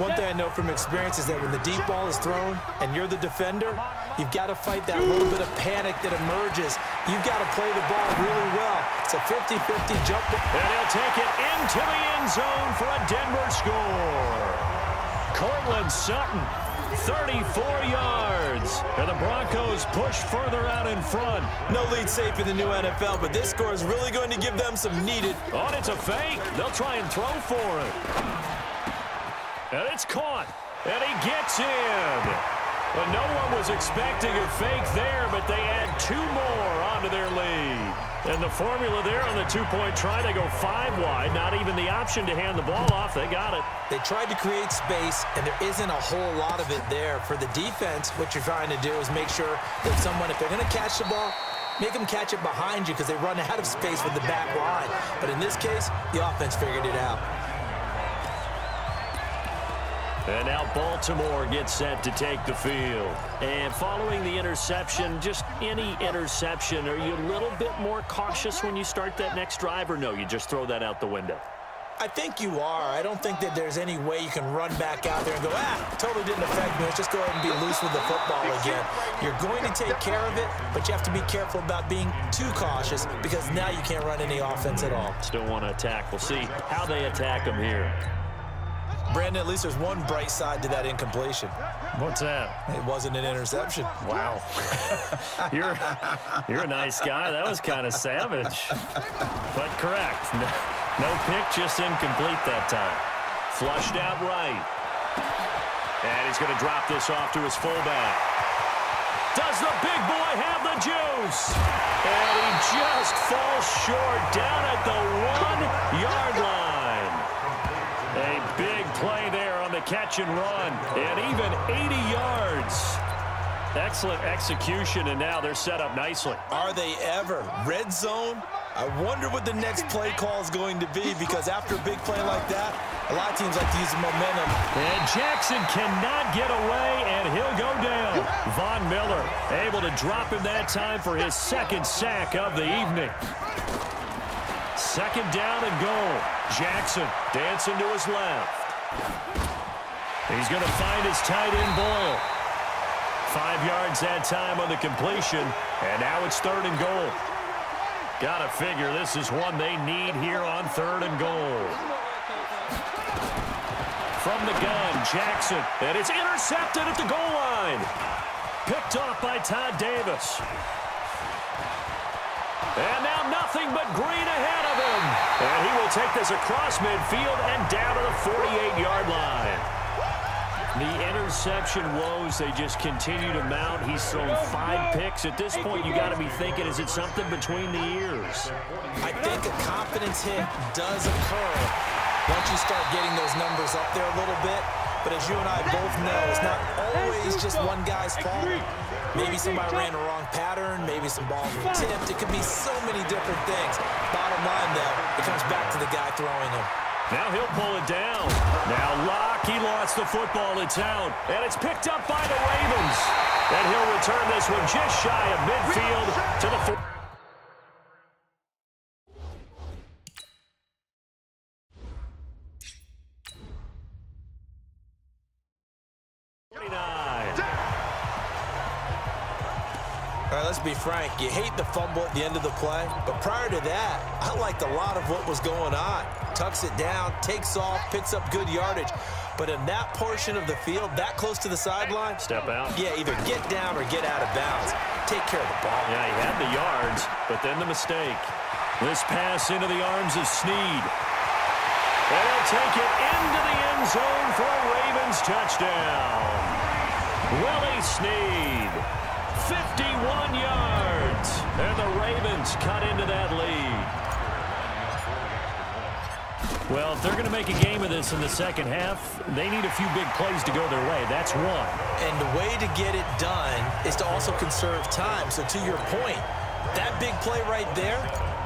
One thing I know from experience is that when the deep ball is thrown and you're the defender, you've got to fight that little bit of panic that emerges. You've got to play the ball really well. It's a 50-50 jump. And he'll take it into the end zone for a Denver score. Cortland Sutton, 34 yards. And the Broncos push further out in front. No lead safe in the new NFL, but this score is really going to give them some needed. Oh, and it's a fake. They'll try and throw for it. And it's caught. And he gets in. But no one was expecting a fake there, but they add 2 more onto their lead. And the formula there on the 2-point try, they go 5 wide. Not even the option to hand the ball off. They got it. They tried to create space, and there isn't a whole lot of it there. For the defense, what you're trying to do is make sure that someone, if they're going to catch the ball, make them catch it behind you because they run out of space with the back line. But in this case, the offense figured it out. And now Baltimore gets set to take the field. And following the interception, just any interception, are you a little bit more cautious when you start that next drive, or no, you just throw that out the window? I think you are. I don't think that there's any way you can run back out there and go, totally didn't affect me. Let's just go ahead and be loose with the football again. You're going to take care of it, but you have to be careful about being too cautious because now you can't run any offense at all. Still want to attack. We'll see how they attack them here. Brandon, at least there's one bright side to that incompletion. What's that? It wasn't an interception. Wow. You're a nice guy. That was kind of savage. But correct. No pick, just incomplete that time. Flushed out right. And he's going to drop this off to his fullback. Does the big boy have the juice? And he just falls short down at the 1-yard line. A big play there on the catch and run. And even 80 yards. Excellent execution, and now they're set up nicely. Are they ever? Red zone? I wonder what the next play call is going to be, because after a big play like that, a lot of teams like to use the momentum. And Jackson cannot get away, and he'll go down. Von Miller able to drop him that time for his 2nd sack of the evening. 2nd down and goal. Jackson dancing to his left. He's going to find his tight end Boyle. 5 yards that time on the completion, and now it's 3rd and goal. Gotta figure this is one they need here on 3rd and goal. From the gun, Jackson, and it's intercepted at the goal line. Picked off by Todd Davis. And now nothing but green ahead of him. And he will take this across midfield and down to the 48-yard line. The interception woes, they just continue to mount. He's thrown 5 picks. At this point, you got to be thinking, is it something between the ears? I think a confidence hit does occur once you start getting those numbers up there a little bit. But as you and I both know, it's not always just one guy's fault. Maybe somebody ran the wrong pattern. Maybe some balls were tipped. It could be so many different things. Bottom line, though, it comes back to the guy throwing them. Now he'll pull it down. Now Locke, he lost the football. It's out. And it's picked up by the Ravens. And he'll return this one just shy of midfield to the 49. All right, let's be frank. You hate the fumble at the end of the play, but prior to that, I liked a lot of what was going on. Tucks it down, takes off, picks up good yardage. But in that portion of the field, that close to the sideline, step out. Yeah, either get down or get out of bounds. Take care of the ball. Yeah, he had the yards, but then the mistake. This pass into the arms of Snead. And he'll take it into the end zone for a Ravens touchdown. Willie Snead. 51 yards, and the Ravens cut into that lead. Well, if they're going to make a game of this in the second half, they need a few big plays to go their way. That's one. And the way to get it done is to also conserve time. So to your point, that big play right there,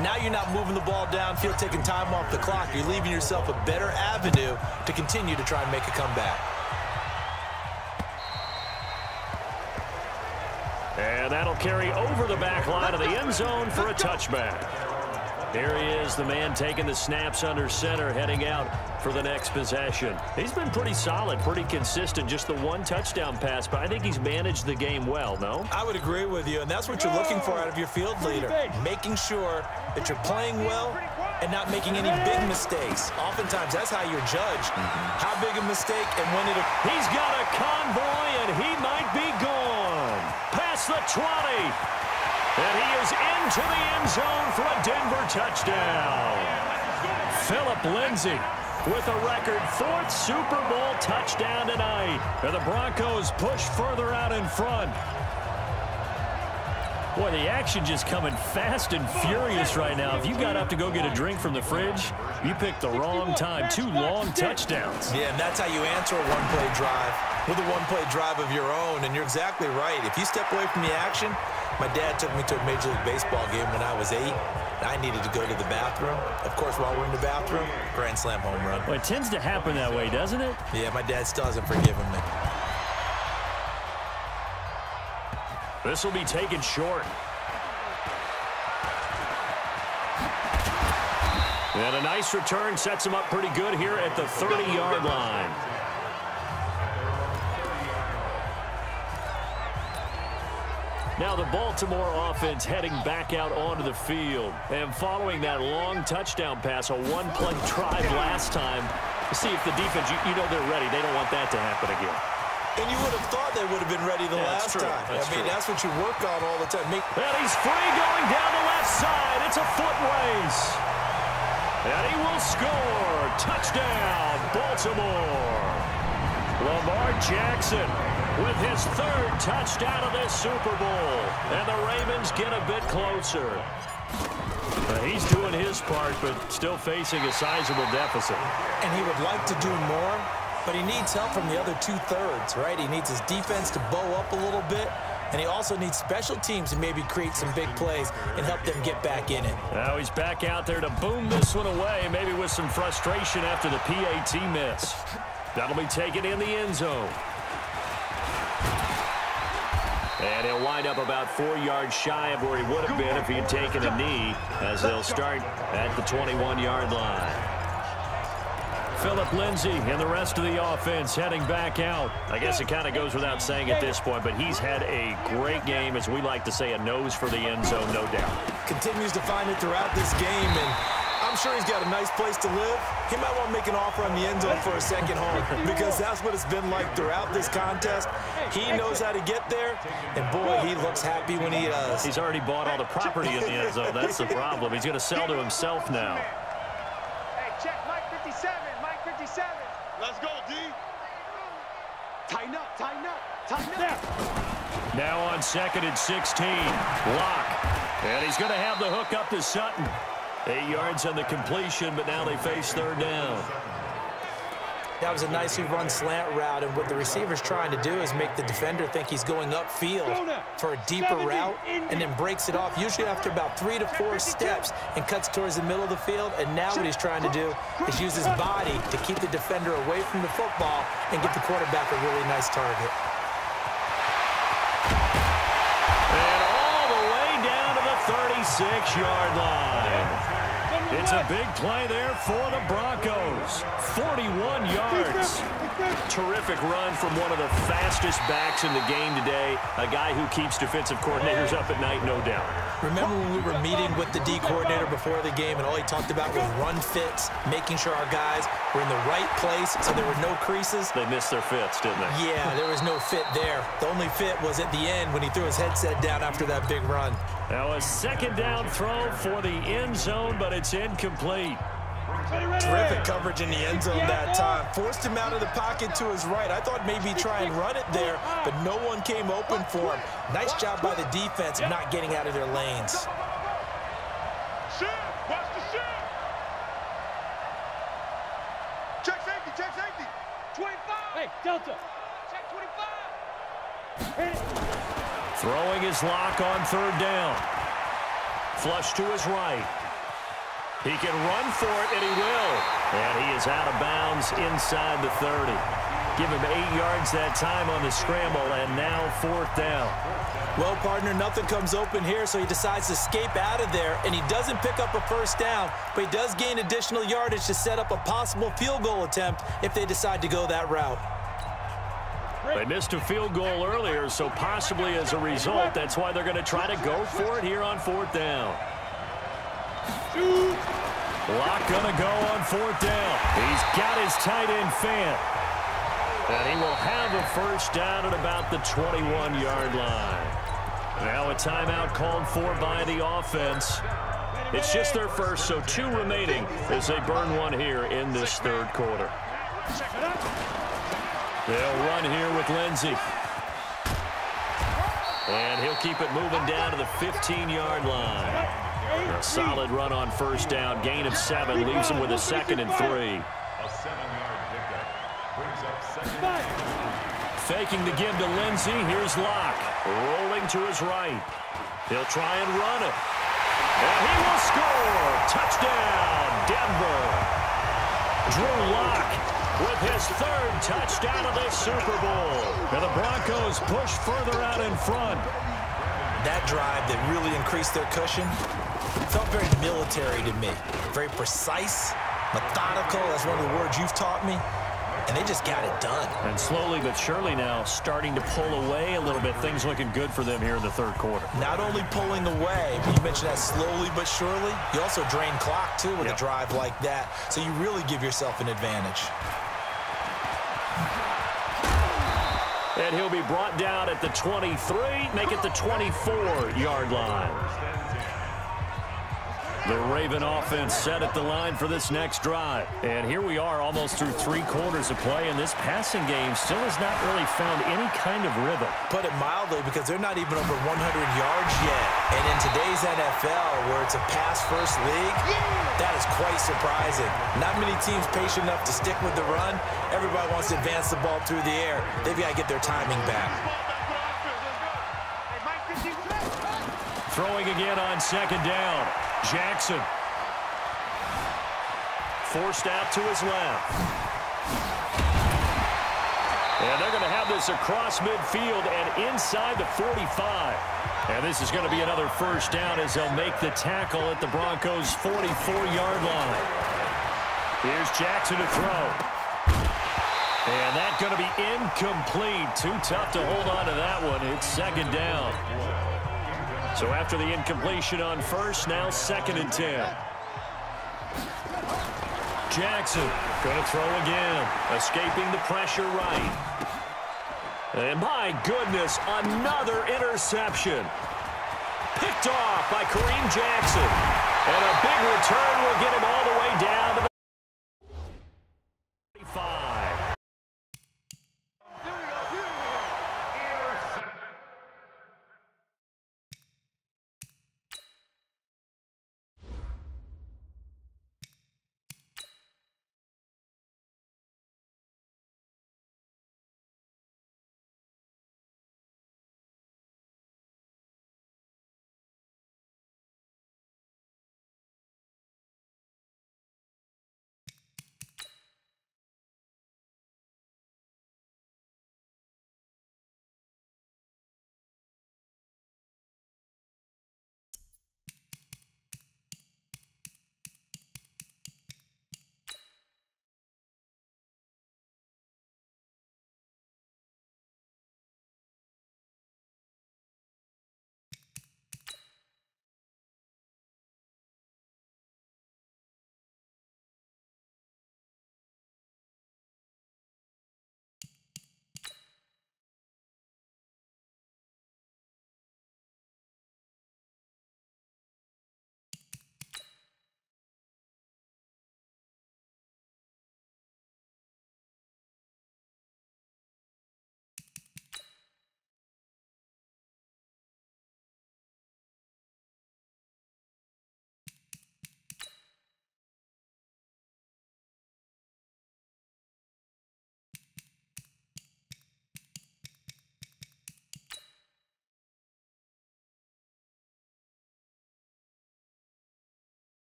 now you're not moving the ball downfield, taking time off the clock. You're leaving yourself a better avenue to continue to try and make a comeback. And that'll carry over the back line of the end zone for a touchback. There he is, the man taking the snaps under center, heading out for the next possession. He's been pretty solid, pretty consistent, just the one touchdown pass, but I think he's managed the game well, no? I would agree with you, and that's what you're looking for out of your field leader, making sure that you're playing well and not making any big mistakes. Oftentimes, that's how you're judged. How big a mistake and when it... He's got a convoy, and he might be gone. Past the 20. And he is into the end zone for a Denver touchdown. Phillip Lindsay with a record 4th Super Bowl touchdown tonight. And the Broncos push further out in front. Boy, the action just coming fast and furious right now. If you got up to go get a drink from the fridge, you picked the wrong time. 2 long touchdowns. Yeah, and that's how you answer a one-play drive with a one-play drive of your own. And you're exactly right. If you step away from the action, my dad took me to a Major League Baseball game when I was 8. And I needed to go to the bathroom. Of course, while we're in the bathroom, grand slam home run. Well, it tends to happen that way, doesn't it? Yeah, my dad still hasn't forgiven me. This will be taken short. And a nice return sets him up pretty good here at the 30-yard line. Now the Baltimore offense heading back out onto the field. And following that long touchdown pass, a one-play drive last time, to see if the defense, you know they're ready. They don't want that to happen again. And you would have thought they would have been ready the last time. That's what you work on all the time. And he's free going down the left side. It's a foot race. And he will score. Touchdown, Baltimore. Lamar Jackson with his 3rd touchdown of this Super Bowl. And the Ravens get a bit closer. He's doing his part, but still facing a sizable deficit. And he would like to do more, but he needs help from the other 2/3, right? He needs his defense to bow up a little bit, and he also needs special teams to maybe create some big plays and help them get back in it. Now he's back out there to boom this one away, maybe with some frustration after the PAT miss. That'll be taken in the end zone. And he'll wind up about 4 yards shy of where he would have been if he had taken a knee, as they'll start at the 21-yard line. Phillip Lindsay and the rest of the offense heading back out. I guess it kind of goes without saying at this point, but he's had a great game, as we like to say, a nose for the end zone, no doubt. Continues to find it throughout this game, and I'm sure he's got a nice place to live. He might want to make an offer on the end zone for a second home, because that's what it's been like throughout this contest. He knows how to get there, and boy, he looks happy when he does. He's already bought all the property in the end zone. That's the problem. He's going to sell to himself now. Hey, check Mike 57. Mike 57. Let's go, D. Tighten up, tighten up, tighten up. Now on 2nd and 16. Lock. And he's going to have the hook up to Sutton. 8 yards on the completion, but now they face 3rd down. That was a nicely run slant route, and what the receiver's trying to do is make the defender think he's going upfield for a deeper route, and then breaks it off, usually after about 3 to 4 steps, and cuts towards the middle of the field. And now what he's trying to do is use his body to keep the defender away from the football and get the quarterback a really nice target. And all the way down to the 36-yard line. It's a big play there for the Broncos. 41 yards. Terrific run from one of the fastest backs in the game today. A guy who keeps defensive coordinators up at night, no doubt. Remember when we were meeting with the D coordinator before the game, and all he talked about was run fits, making sure our guys were in the right place so there were no creases? They missed their fits, didn't they? Yeah, there was no fit there. The only fit was at the end when he threw his headset down after that big run. Now a 2nd down throw for the end zone, but it's incomplete. Terrific coverage in the end zone that time. Forced him out of the pocket to his right. I thought maybe try and run it there, but no one came open for him. Nice job by the defense of not getting out of their lanes. Shit! Watch the shit! Check safety! Check safety! 25. Hey, Delta. Check 25. Throwing his lock on 3rd down. Flush to his right. He can run for it, and he will. And he is out of bounds inside the 30. Give him 8 yards that time on the scramble, and now 4th down. Well, partner, nothing comes open here, so he decides to escape out of there, and he doesn't pick up a first down, but he does gain additional yardage to set up a possible field goal attempt if they decide to go that route. They missed a field goal earlier, so possibly as a result, that's why they're going to try to go for it here on 4th down. Locke going to go on 4th down. He's got his tight end Fant. And he will have a first down at about the 21-yard line. Now a timeout called for by the offense. It's just their first, so 2 remaining as they burn one here in this 3rd quarter. They'll run here with Lindsey. And he'll keep it moving down to the 15-yard line. A solid run on first down. Gain of 7 leaves him with a 2nd and 3. Faking the give to Lindsey. Here's Locke. Rolling to his right. He'll try and run it. And he will score. Touchdown, Denver. Drew Locke with his 3rd touchdown of this Super Bowl. And the Broncos push further out in front. That drive that really increased their cushion felt very military to me. Very precise, methodical. That's one of the words you've taught me. And they just got it done. And slowly but surely now starting to pull away a little bit. Things looking good for them here in the 3rd quarter. Not only pulling away, but you mentioned that slowly but surely. You also drain clock, too, with a drive like that. So you really give yourself an advantage. And he'll be brought down at the 23, make it the 24-yard line. The Raven offense set at the line for this next drive. And here we are almost through 3 quarters of play, and this passing game still has not really found any kind of rhythm. Put it mildly, because they're not even over 100 yards yet. And in today's NFL, where it's a pass-first league, that is quite surprising. Not many teams patient enough to stick with the run. Everybody wants to advance the ball through the air. They've got to get their timing back. Throwing again on 2nd down. Jackson. Forced out to his left. And they're going to have this across midfield and inside the 45. And this is going to be another first down as they'll make the tackle at the Broncos' 44-yard line. Here's Jackson to throw. And that's going to be incomplete. Too tough to hold on to that one. It's 2nd down. So after the incompletion on first, now 2nd and 10. Jackson going to throw again, escaping the pressure right. And my goodness, another interception. Picked off by Kareem Jackson. And a big return will get him